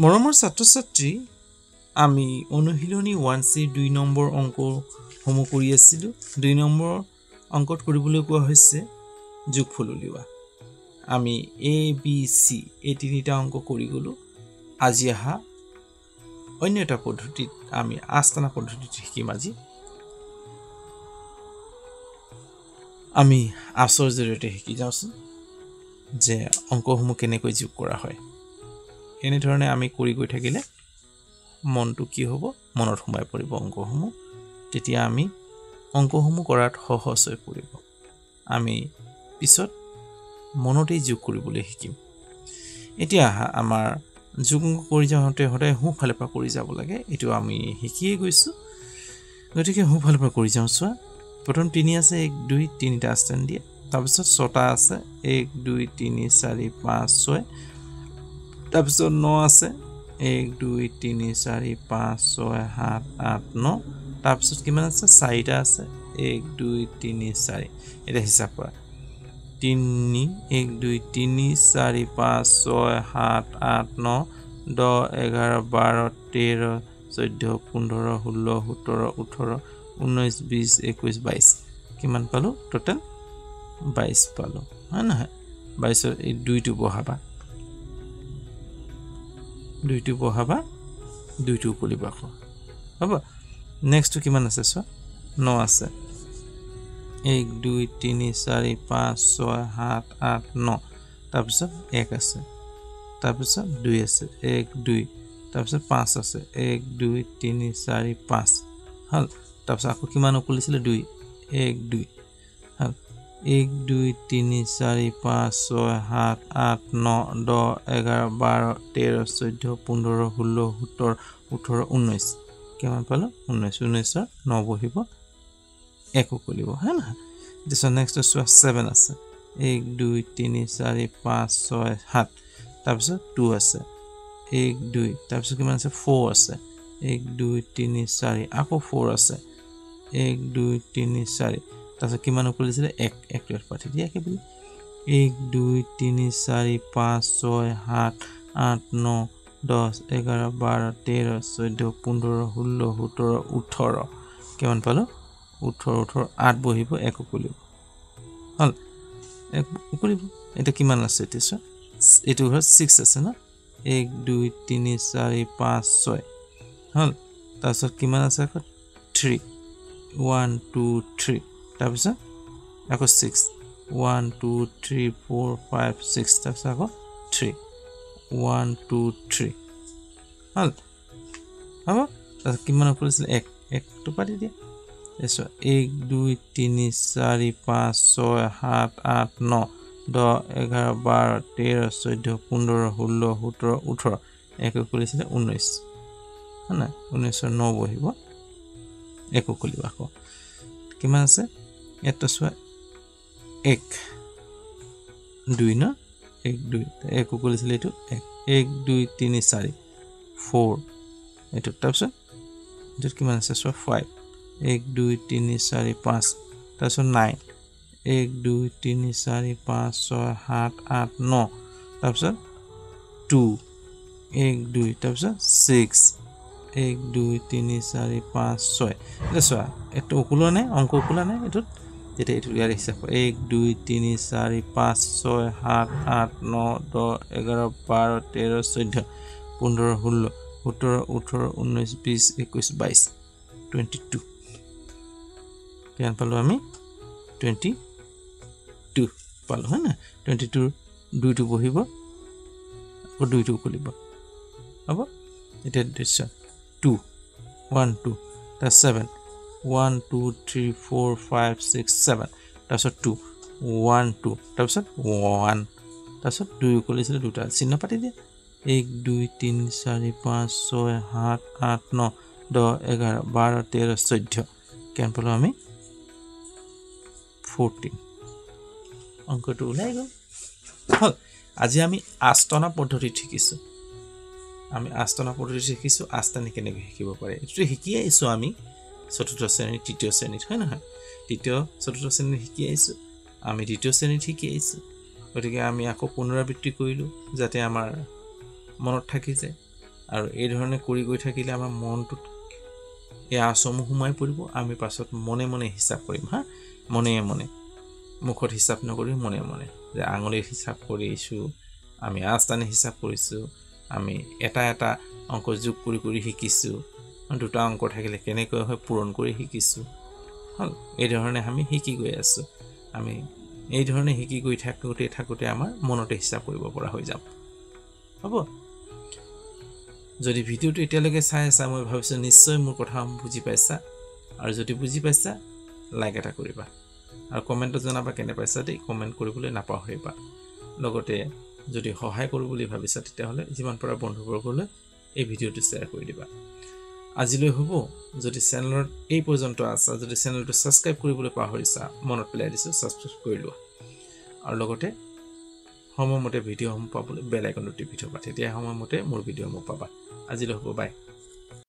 মৰমৰ ছাত্ৰ-ছাত্ৰী আমি অনুশীলনী 1C 2 নম্বৰ অংকসমূহ কৰি আছিলোঁ 2 নম্বৰ অংকত কৰিবলৈ কোৱা হৈছে যোগফল উলিওৱা আমি A B C এই তিনিটা অংক কৰি গলো আজি আহা অন্য এটা পদ্ধতিত আমি আস্তানা পদ্ধতিত শিকিম আজি আমি আচৰ জৰিয়তে শিকি যাওঁছো যে অংকসমূহ কেনেকৈ যোগ কৰা হয় এনে ধৰণে আমি কৰি গৈ থাকিলে মনটো কি হ'ব মনত সোমাই পৰিব অংকসমূহ তেতিয়া আমি অংকসমূহ কৰাত সহজ হৈ পৰিব আমি পিছত মনতেই যোগ কৰিবলৈ শিকিম এতিয়া আমাৰ যোগ কৰি যাওঁতে সদায় সোঁফালে পৰা কৰি যাব লাগে এটো আমি শিকিয়ে গৈছো গতিকে সোঁফালে পৰা কৰি যাওঁ চোৱা প্ৰথম 3 আছে 1 2 3টা স্থান দিয়ে তাৰপিছত 6টা আছে 1 2 3 4 5 6 তাৰপিছত 9 আছে 1 2 3 4 5 6 7 8 9 তাৰপিছত কিমান আছে 4টা আছে 1 2 3 4 এটা হিচাপ কৰা 3 1 2 3 4 5 6 7 8 9 10 11 12 13 14 15 16 17 18 19 20 21 22 কিমান পালো টোটাল 22 পালো হয় না 22 এই দুইটো বহাবা দুইটো বহাবা দুইটো উকলিবা হ'ব নেক্সট কিমান আছে সো 9 আছে 1 2 3 4 5 6 7 8 9 তাৰপিছত 1 আছে তাৰপিছত 2 আছে 1 2 তাৰপিছত 5 আছে 1 2 3 4 5 হল তাৰপিছত আকৌ কিমান উকলিছিলে 2 1 2 হল 1 2 3 4 5 6 7 8 9 10 11 12 13 14 15 16 17 18 19 কিমান পালো 19 19 9 বহিব 1 উকলিব হয় না দিছ নেক্সট 7 আছে 1 2 3 4 5 6 7 তাৰপিছত 2 আছে 1 2 তাৰপিছত কিমান আছে 4 আছে 1 2 3 4 আকৌ 4 আছে 1 2 3 4 তাৰপিছত কিমান উকলিছিলে 1 1 পাঠি দিয়া কি বুলি 1 2 3 4 5 6 7 8 9 10 11 12 13 14 15 16 17 18 কিমান পালো 18 18 8 বহিব 1 উকলিব হল 1 উকলিব এটা কিমান আছে তেছো এটো হল 6 আছে না 1 2 3 4 5 6 হল তাৰপিছত কিমান আছে 3 1 2 3 তাৰপিছত আকৌ 6 1 2 3 4 5 6 তাৰপিছত আকৌ 3 1 2 3 হল হ'ব তাৰপিছত কিমান উকলিছিল 1 1 টো পাতি দিয়া এসো 1 2 3 4 5 6 7 8 9 10 11 12 13 14 15 16 17 18 1 উকলিছিলে 19 হয়না 19 9 বহিব 1 উকলিব আকৌ কিমান আছে এটা সোৱা 1 2 ন 1 2 1 উকলিছিলে এটো 1 2 3 4 4 এটো তাৰপিছত এটো কিমান আছে সোৱা 5 1 2 3 4 5 তাৰপিছত 9 1 2 3 4 5 6 7 8 9 তাৰপিছত 2 1 2 তাৰপিছত 6 1 2 3 4 5 6 লেছোৱা এটো উকলো নাই অংক উকলা নাই এটো যেতে এটো ইয়াৰ হিচাপ 1 2 3 4 5 6 7 8 9 10 11 12 13 14 15 16 17 18 19 20 21 22 22 কিমান পালো আমি 22 পালো হয় না 22 দুইটো বহিব আৰু দুইটো উকলিব হ'ব এটা দিছ 2 1 2 তা 7 1 2 3 4 5 6 7 তাৰপিছত 2 1 2 তাৰপিছত 1 তাৰপিছত 2 উকলিছিলে দুটা চিহ্ন পাতি দিয়া 1 2 3 4 5 6 7 8 9 10 11 12 13 14 কেন পালো আমি 14 অংকটো ওলাই গ'ল হল আজি আমি আস্তনা পদ্ধতি শিকিছো আমি আস্তনা পদ্ধতি শিকিছো আস্তানি কেনেকৈ শিকিব পাৰে এটো শিকি আইছো আমি চতুৰ্থ শ্ৰেণী তৃতীয় শ্ৰেণীত হয় নহয় তৃতীয় চতুৰ্থ শ্ৰেণীত শিকি আইছো আমি দ্বিতীয় শ্ৰেণীত শিকি আইছো গতিকে আমি আকৌ পুনৰাবৃত্তি কৰিলো যাতে আমাৰ মনত থাকি যায় আৰু এই ধৰণে কৰি গৈ থাকিলে আমাৰ মনটোত এই আচমু সোমাই পৰিব আমি পাছত মনে মনে হিচাপ কৰিম হা মনে মনে মুখত হিচাপ নকৰি মনে মনে যে আঙুলিৰ হিচাপ কৰিছোঁ আমি আস্তানি হিচাপ কৰিছোঁ আমি এটা এটা অংক যোগ কৰি কৰি শিকিছোঁ দুটা অংক থাকিলে কেনেকৈ হয় পূৰণ কৰি শিকিছোঁ হল এই ধৰণে আমি শিকি গৈ আছোঁ আমি এই ধৰণে শিকি গৈ থাকোঁতে আমাৰ মনতে হিচাপ কৰিব পৰা হৈ যাম হ'ব যদি ভিডিওটো এতিয়ালৈকে চাই আছা মই ভাবিছোঁ নিশ্চয় মোৰ কথা বুজি পাইছা আৰু যদি বুজি পাইছা লাইক এটা কৰিবা আৰু কমেণ্টত জনাবা কেনে পাইছা দেই কমেণ্ট কৰিবলৈ নাপাহৰিবা লগতে যদি সহায় কৰোঁ বুলি ভাবিছা তেতিয়াহ'লে যিমান পৰা বন্ধুবৰ্গলৈ এই ভিডিওটো শ্বেয়াৰ কৰি দিবা আজিলৈ হ'ব যদি চেনেলত এই পৰ্যন্ত আছা যদি চেনেলটো ছাবস্ক্ৰাইব কৰিবলৈ পাহৰিছা মনত পেলাই দিছোঁ ছাবস্ক্ৰাইব কৰি লোৱা আৰু লগতে সময়মতে ভিডিঅ'সমূহ পাবলৈ বেল আইকনটো টিপি থবা তেতিয়া সময়মতে মোৰ ভিডিঅ'সমূহ পাবা আজিলৈ হ'ব বাই